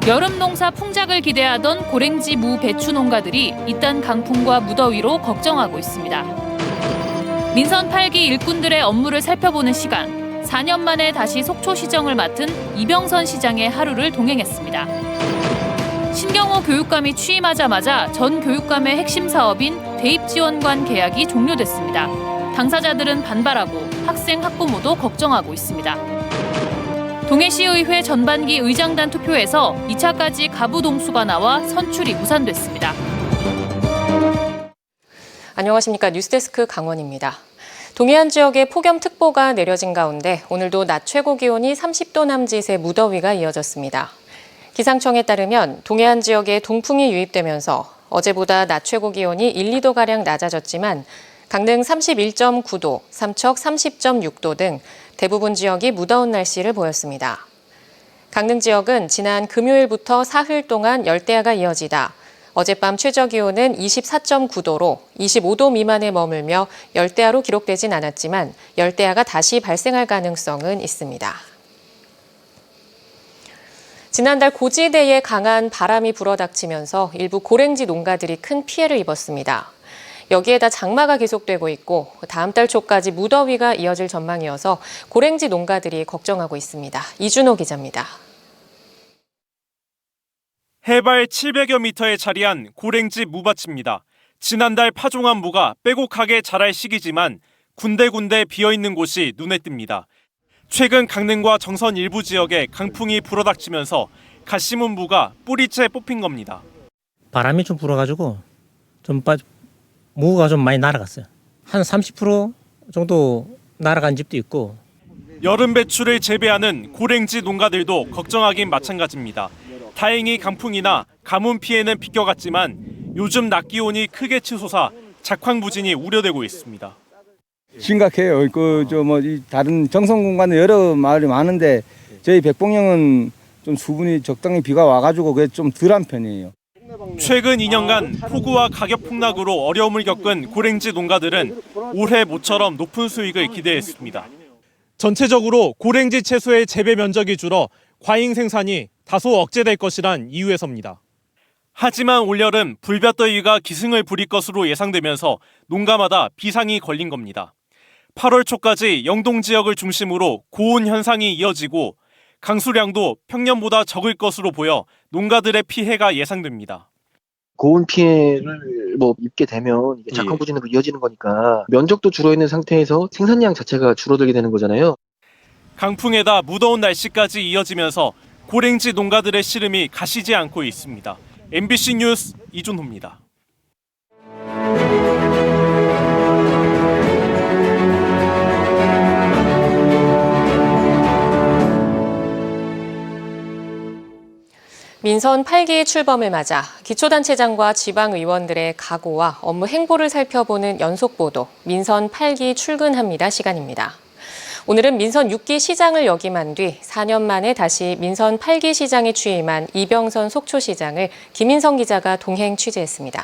여름 농사 풍작을 기대하던 고랭지 무 배추 농가들이 잇단 강풍과 무더위로 걱정하고 있습니다. 민선 8기 일꾼들의 업무를 살펴보는 시간, 4년 만에 다시 속초시정을 맡은 이병선 시장의 하루를 동행했습니다. 신경호 교육감이 취임하자마자 전 교육감의 핵심 사업인 대입지원관 계약이 종료됐습니다. 당사자들은 반발하고 학생, 학부모도 걱정하고 있습니다. 동해시의회 전반기 의장단 투표에서 2차까지 가부 동수가 나와 선출이 무산됐습니다. 안녕하십니까. 뉴스데스크 강원입니다. 동해안 지역에 폭염특보가 내려진 가운데 오늘도 낮 최고 기온이 30도 남짓의 무더위가 이어졌습니다. 기상청에 따르면 동해안 지역에 동풍이 유입되면서 어제보다 낮 최고 기온이 1, 2도가량 낮아졌지만 강릉 31.9도, 삼척 30.6도 등 대부분 지역이 무더운 날씨를 보였습니다. 강릉 지역은 지난 금요일부터 사흘 동안 열대야가 이어지다 어젯밤 최저 기온은 24.9도로 25도 미만에 머물며 열대야로 기록되진 않았지만 열대야가 다시 발생할 가능성은 있습니다. 지난달 고지대에 강한 바람이 불어닥치면서 일부 고랭지 농가들이 큰 피해를 입었습니다. 여기에다 장마가 계속되고 있고 다음 달 초까지 무더위가 이어질 전망이어서 고랭지 농가들이 걱정하고 있습니다. 이준호 기자입니다. 해발 700여 미터에 자리한 고랭지 무밭입니다. 지난달 파종한 무가 빼곡하게 자랄 시기지만 군데군데 비어있는 곳이 눈에 띕니다. 최근 강릉과 정선 일부 지역에 강풍이 불어닥치면서 갓 심은 무가 뿌리째 뽑힌 겁니다. 바람이 좀 불어가지고 무가 좀 많이 날아갔어요. 한 30% 정도 날아간 집도 있고. 여름 배추를 재배하는 고랭지 농가들도 걱정하긴 마찬가지입니다. 다행히 강풍이나 가뭄 피해는 비껴갔지만 요즘 낮 기온이 크게 치솟아 작황부진이 우려되고 있습니다. 심각해요. 다른 정선 공간에 여러 마을이 많은데 저희 백봉령은 좀 수분이 적당히 비가 와가지고 그게 좀 덜한 편이에요. 최근 2년간 폭우와 가격 폭락으로 어려움을 겪은 고랭지 농가들은 올해 모처럼 높은 수익을 기대했습니다. 전체적으로 고랭지 채소의 재배 면적이 줄어 과잉 생산이 다소 억제될 것이란 이유에서입니다. 하지만 올여름 불볕더위가 기승을 부릴 것으로 예상되면서 농가마다 비상이 걸린 겁니다. 8월 초까지 영동 지역을 중심으로 고온 현상이 이어지고 강수량도 평년보다 적을 것으로 보여 농가들의 피해가 예상됩니다. 고온 피해를 입게 되면 이게 작황부진으로 이어지는 거니까 면적도 줄어있는 상태에서 생산량 자체가 줄어들게 되는 거잖아요. 강풍에다 무더운 날씨까지 이어지면서 고랭지 농가들의 시름이 가시지 않고 있습니다. MBC 뉴스 이준호입니다. 민선 8기 출범을 맞아 기초단체장과 지방의원들의 각오와 업무 행보를 살펴보는 연속보도 민선 8기 출근합니다 시간입니다. 오늘은 민선 6기 시장을 역임한 뒤 4년 만에 다시 민선 8기 시장에 취임한 이병선 속초시장을 김인성 기자가 동행 취재했습니다.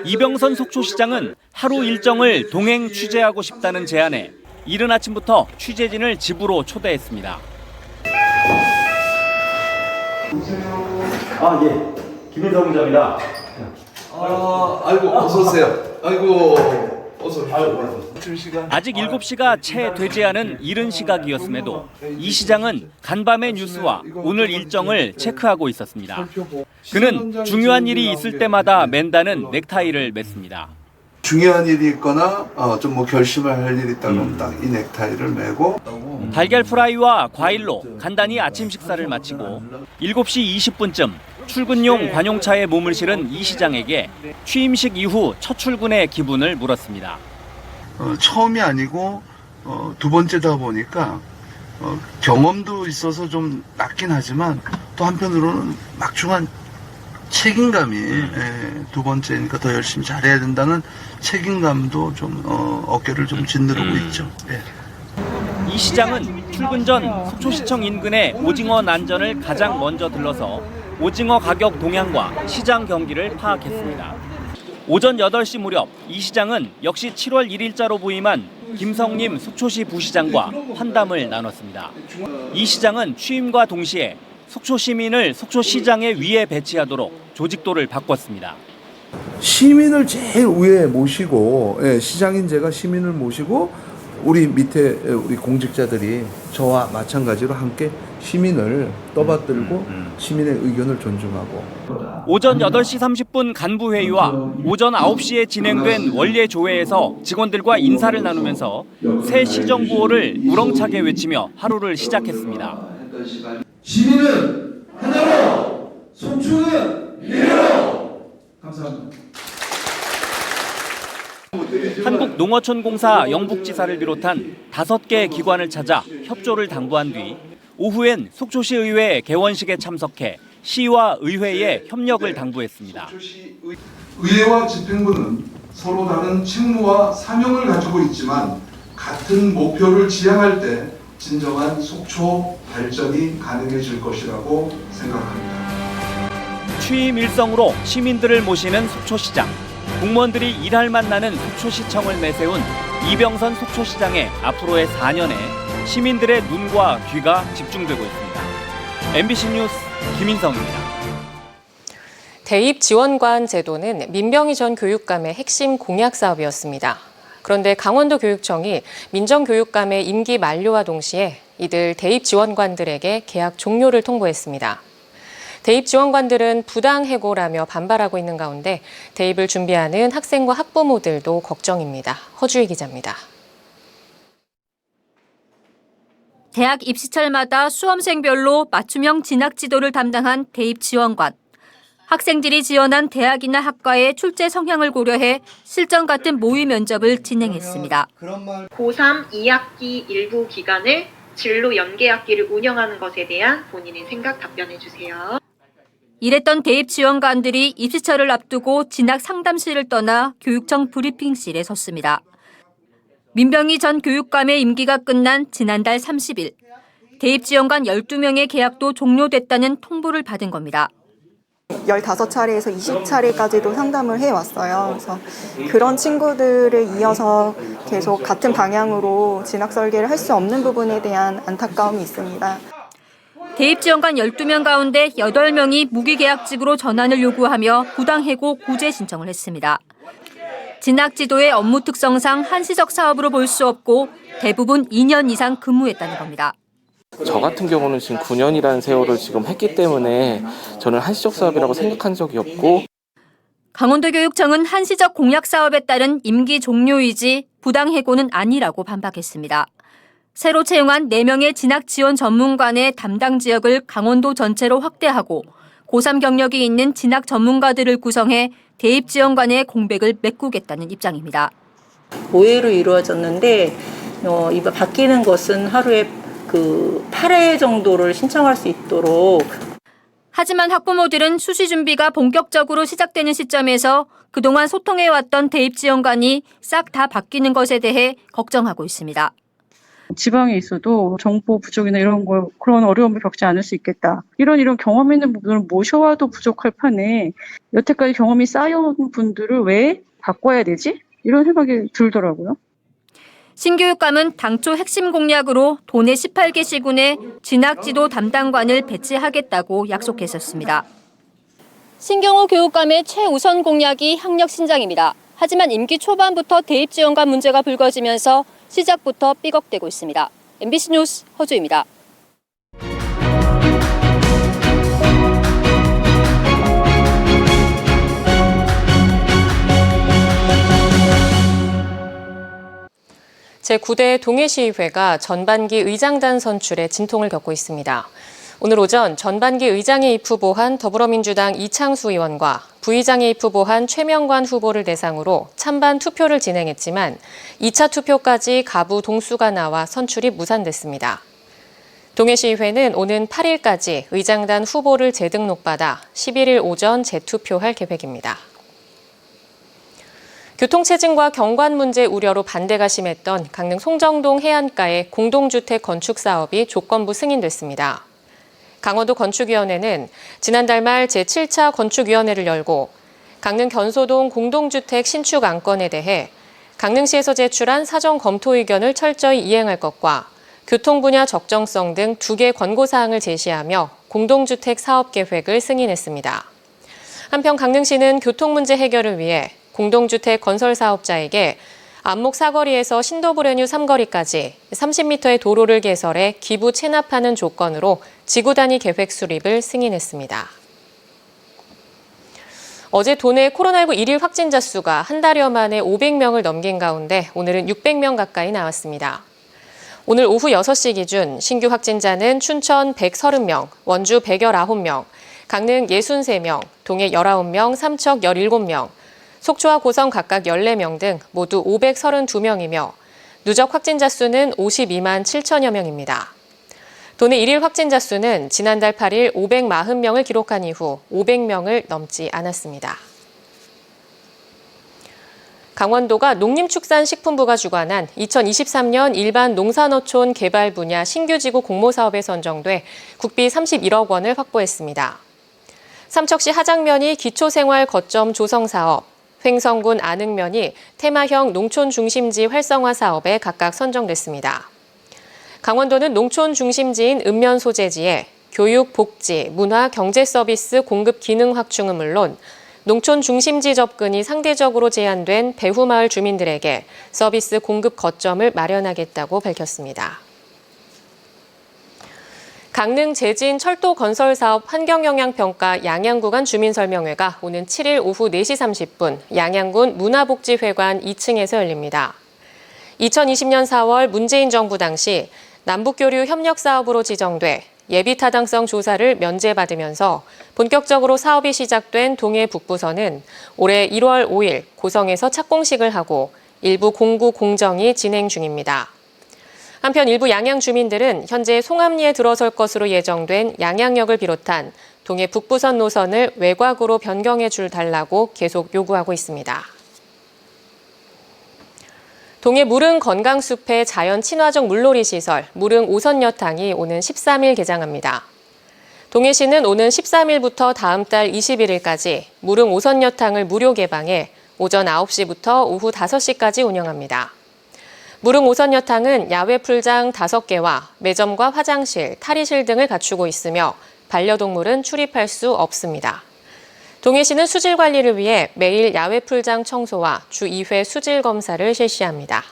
이병선 속초시장은 하루 일정을 동행 취재하고 싶다는 제안에 이른 아침부터 취재진을 집으로 초대했습니다. 예. 김인성 기자입니다. 아이고, 어서 오세요. 아이고, 어서 오십시오. 아직 7시가 채 되지 않은 이른 시각이었음에도 이 시장은 간밤의 뉴스와 오늘 일정을 체크하고 있었습니다. 그는 중요한 일이 있을 때마다 맨다는 넥타이를 맸습니다. 중요한 일이 있거나 결심을 할 일이 있다면 딱 이 넥타이를 메고 달걀 프라이와 과일로 간단히 아침 식사를 마치고 7시 20분쯤 출근용 관용차에 몸을 실은 이 시장에게 취임식 이후 첫 출근의 기분을 물었습니다. 처음이 아니고 두 번째다 보니까 경험도 있어서 좀 낮긴 하지만 또 한편으로는 막중한 책임감이 두 번째니까 더 열심히 잘해야 된다는 책임감도 좀 어깨를 좀 짓누르고 있죠. 이 시장은 출근 전 속초시청 인근의 오징어 난전을 가장 먼저 들러서 오징어 가격 동향과 시장 경기를 파악했습니다. 오전 8시 무렵 이 시장은 역시 7월 1일자로 부임한 김성림 속초시 부시장과 환담을 나눴습니다. 이 시장은 취임과 동시에 속초 시민을 속초시장의 위에 배치하도록 조직도를 바꿨습니다. 시민을 제일 위에 모시고, 시장인 제가 시민을 모시고 우리 밑에 우리 공직자들이 저와 마찬가지로 함께 시민을 떠받들고 시민의 의견을 존중하고. 오전 8시 30분 간부회의와 오전 9시에 진행된 원례조회에서 직원들과 인사를 나누면서 새 시정구호를 우렁차게 외치며 하루를 시작했습니다. 시민은 하나로, 속초는 미래로. 감사합니다. 한국농어촌공사 영북지사를 비롯한 5개 기관을 찾아 협조를 당부한 뒤 오후엔 속초시 의회 개원식에 참석해 시와 의회에 협력을 당부했습니다. 의회와 집행부는 서로 다른 책무와 사명을 가지고 있지만 같은 목표를 지향할 때 진정한 속초 발전이 가능해질 것이라고 생각합니다. 취임 일성으로 시민들을 모시는 속초시장. 공무원들이 일할 만나는 속초시청을 내세운 이병선 속초시장의 앞으로의 4년에 시민들의 눈과 귀가 집중되고 있습니다. MBC 뉴스 김인성입니다. 대입 지원관 제도는 민병희 전 교육감의 핵심 공약 사업이었습니다. 그런데 강원도 교육청이 민정교육감의 임기 만료와 동시에 이들 대입 지원관들에게 계약 종료를 통보했습니다. 대입 지원관들은 부당해고라며 반발하고 있는 가운데 대입을 준비하는 학생과 학부모들도 걱정입니다. 허주희 기자입니다. 대학 입시철마다 수험생별로 맞춤형 진학 지도를 담당한 대입 지원관. 학생들이 지원한 대학이나 학과의 출제 성향을 고려해 실전 같은 모의 면접을 진행했습니다. 고3 2학기 일부 기간을 진로 연계학기를 운영하는 것에 대한 본인의 생각 답변해 주세요. 이랬던 대입 지원관들이 입시철을 앞두고 진학 상담실을 떠나 교육청 브리핑실에 섰습니다. 민병희 전 교육감의 임기가 끝난 지난달 30일, 대입 지원관 12명의 계약도 종료됐다는 통보를 받은 겁니다. 15차례에서 20차례까지도 상담을 해왔어요. 그래서 그런 친구들을 이어서 계속 같은 방향으로 진학 설계를 할 수 없는 부분에 대한 안타까움이 있습니다. 대입 지원관 12명 가운데 8명이 무기계약직으로 전환을 요구하며 부당해고 구제 신청을 했습니다. 진학지도의 업무 특성상 한시적 사업으로 볼 수 없고 대부분 2년 이상 근무했다는 겁니다. 저 같은 경우는 지금 9년이라는 세월을 지금 했기 때문에 저는 한시적 사업이라고 생각한 적이 없고. 강원도교육청은 한시적 공약 사업에 따른 임기 종료이지 부당해고는 아니라고 반박했습니다. 새로 채용한 4명의 진학 지원 전문관의 담당 지역을 강원도 전체로 확대하고 고3 경력이 있는 진학 전문가들을 구성해 대입 지원관의 공백을 메꾸겠다는 입장입니다. 5회로 이루어졌는데 이번 바뀌는 것은 하루에 8회 정도를 신청할 수 있도록. 하지만 학부모들은 수시 준비가 본격적으로 시작되는 시점에서 그동안 소통해왔던 대입 지원관이 싹 다 바뀌는 것에 대해 걱정하고 있습니다. 지방에 있어도 정보 부족이나 이런 걸 그런 어려움을 겪지 않을 수 있겠다. 이런 경험 있는 분들을 모셔와도 부족할 판에 여태까지 경험이 쌓여온 분들을 왜 바꿔야 되지? 이런 생각이 들더라고요. 신교육감은 당초 핵심 공약으로 도내 18개 시군에 진학지도 담당관을 배치하겠다고 약속했었습니다. 신경호 교육감의 최우선 공약이 학력 신장입니다. 하지만 임기 초반부터 대입 지원관 문제가 불거지면서 시작부터 삐걱대고 있습니다. MBC 뉴스 허주입니다. 제9대 동해시의회가 전반기 의장단 선출에 진통을 겪고 있습니다. 오늘 오전 전반기 의장에 입후보한 더불어민주당 이창수 의원과 부의장에 입후보한 최명관 후보를 대상으로 찬반 투표를 진행했지만 2차 투표까지 가부 동수가 나와 선출이 무산됐습니다. 동해시의회는 오는 8일까지 의장단 후보를 재등록받아 11일 오전 재투표할 계획입니다. 교통체증과 경관 문제 우려로 반대가 심했던 강릉 송정동 해안가의 공동주택 건축 사업이 조건부 승인됐습니다. 강원도 건축위원회는 지난달 말 제7차 건축위원회를 열고 강릉 견소동 공동주택 신축 안건에 대해 강릉시에서 제출한 사전 검토 의견을 철저히 이행할 것과 교통 분야 적정성 등 2개 권고사항을 제시하며 공동주택 사업 계획을 승인했습니다. 한편 강릉시는 교통 문제 해결을 위해 공동주택 건설 사업자에게 안목 사거리에서 신도브레뉴 3거리까지 30m의 도로를 개설해 기부 체납하는 조건으로 지구 단위 계획 수립을 승인했습니다. 어제 도내 코로나19 일일 확진자 수가 한 달여 만에 500명을 넘긴 가운데 오늘은 600명 가까이 나왔습니다. 오늘 오후 6시 기준 신규 확진자는 춘천 130명, 원주 119명, 강릉 63명, 동해 19명, 삼척 17명, 속초와 고성 각각 14명 등 모두 532명이며 누적 확진자 수는 52만 7천여 명입니다. 도내 일일 확진자 수는 지난달 8일 540명을 기록한 이후 500명을 넘지 않았습니다. 강원도가 농림축산식품부가 주관한 2023년 일반 농산어촌 개발 분야 신규지구 공모사업에 선정돼 국비 31억 원을 확보했습니다. 삼척시 하장면이 기초생활 거점 조성사업, 횡성군 안흥면이 테마형 농촌 중심지 활성화 사업에 각각 선정됐습니다. 강원도는 농촌 중심지인 읍면 소재지에 교육, 복지, 문화, 경제 서비스 공급 기능 확충은 물론 농촌 중심지 접근이 상대적으로 제한된 배후마을 주민들에게 서비스 공급 거점을 마련하겠다고 밝혔습니다. 강릉 제진 철도 건설 사업 환경영향평가 양양구간 주민설명회가 오는 7일 오후 4시 30분 양양군 문화복지회관 2층에서 열립니다. 2020년 4월 문재인 정부 당시 남북교류 협력사업으로 지정돼 예비타당성 조사를 면제받으면서 본격적으로 사업이 시작된 동해 북부선은 올해 1월 5일 고성에서 착공식을 하고 일부 공구 공정이 진행 중입니다. 한편 일부 양양 주민들은 현재 송암리에 들어설 것으로 예정된 양양역을 비롯한 동해 북부선 노선을 외곽으로 변경해 줄 달라고 계속 요구하고 있습니다. 동해 무릉 건강숲의 자연 친화적 물놀이 시설 무릉 오선여탕이 오는 13일 개장합니다. 동해시는 오는 13일부터 다음 달 21일까지 무릉 오선여탕을 무료 개방해 오전 9시부터 오후 5시까지 운영합니다. 무릉 오선여탕은 야외 풀장 5개와 매점과 화장실, 탈의실 등을 갖추고 있으며 반려동물은 출입할 수 없습니다. 동해시는 수질 관리를 위해 매일 야외 풀장 청소와 주 2회 수질 검사를 실시합니다.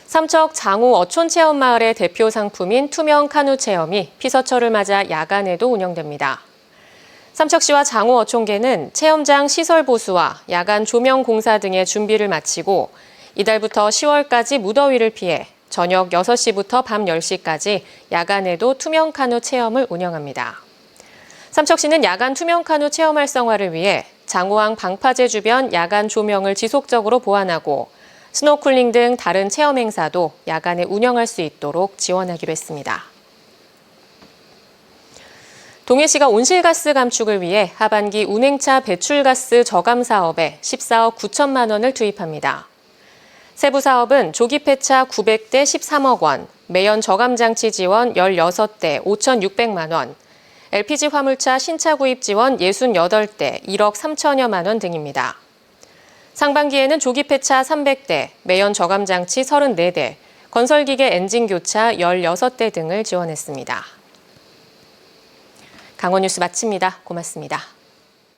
삼척 장호 어촌체험마을의 대표 상품인 투명 카누 체험이 피서철을 맞아 야간에도 운영됩니다. 삼척시와 장호 어촌계는 체험장 시설 보수와 야간 조명 공사 등의 준비를 마치고 이달부터 10월까지 무더위를 피해 저녁 6시부터 밤 10시까지 야간에도 투명 카누 체험을 운영합니다. 삼척시는 야간 투명 카누 체험 활성화를 위해 장호항 방파제 주변 야간 조명을 지속적으로 보완하고 스노클링 등 다른 체험 행사도 야간에 운영할 수 있도록 지원하기로 했습니다. 동해시가 온실가스 감축을 위해 하반기 운행차 배출가스 저감 사업에 14억 9천만 원을 투입합니다. 세부 사업은 조기 폐차 900대 13억 원, 매연 저감 장치 지원 16대 5,600만 원, LPG 화물차 신차 구입 지원 68대 1억 3천여만 원 등입니다. 상반기에는 조기 폐차 300대, 매연 저감 장치 34대, 건설기계 엔진 교차 16대 등을 지원했습니다. 강원 뉴스 마칩니다. 고맙습니다.